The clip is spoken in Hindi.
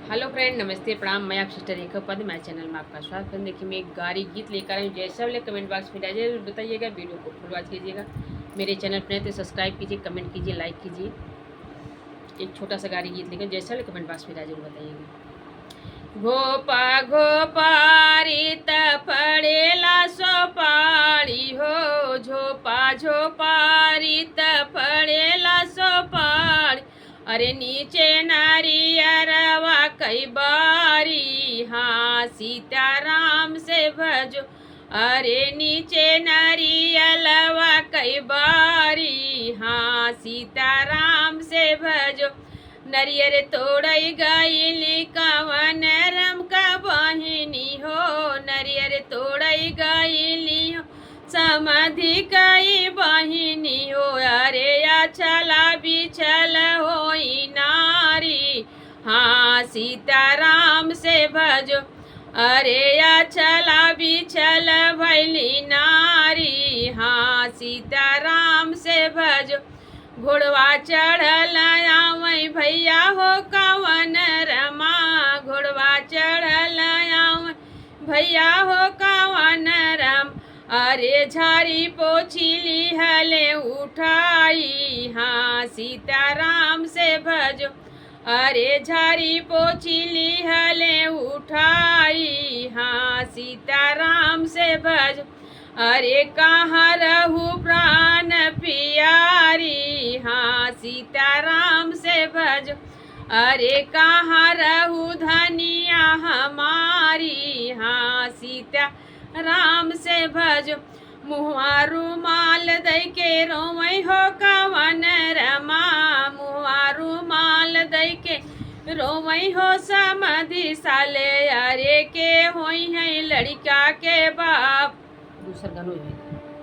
हेलो फ्रेंड, नमस्ते, प्रणाम। मैं आप सिस्टर रेखा पद मेरे चैनल में आपका स्वागत है। देखिए, मैं एक गारी गीत लेकर आई हूँ। जैसा बोले कमेंट बॉक्स में डालिए, बताइएगा। वीडियो को फुल वॉच कीजिएगा। मेरे चैनल पर तो सब्सक्राइब कीजिए, कमेंट कीजिए, लाइक कीजिए। एक छोटा सा गारी गीत लेकर जैसा बोले कमेंट बॉक्स में डालिए, बताइएगा। घोपा घोपारित पड़ेला सोपारी हो, झोपा झोपारित पड़ेला सोपारी। अरे नीचे नारियरवा कई बारी, हाँ सीताराम से भजो। अरे नीचे नारियलवा कई बारी, हाँ सीताराम से भजो। नरियर तोड़ई गईली कवन रम का बहिनी हो, नरियर तोड़ई गईली हो समाधि कई बहिनी हो। अरे अचला बिछल होई नारी, हाँ सीताराम से भजो। अरे अचला बिछल भैली नारी, हाँ सीताराम से भजो। घोड़वा चढ़ल आवै भैया हो कवन रमा, घोड़वा चढ़ल आवै भैया हो कवन रम। अरे झाड़ी पोछी लिहले उठाई, हाँ सीताराम से भजो। अरे झाड़ी पोछी लिहले उठाई, हाँ सीताराम से भजो। अरे कहाँ रहू प्राण प्यारी, हाँ सीताराम से भजो। अरे कहाँ रहू धनिया हमारी, हाँ सीता राम से भजो। मुँहा रुमाल दई के रोवै हो कवन रमा, मुँहा रुमाल दई के रोवै हो समाधि साले। अरे के होई है लड़का के बाप। दूसर गानो है।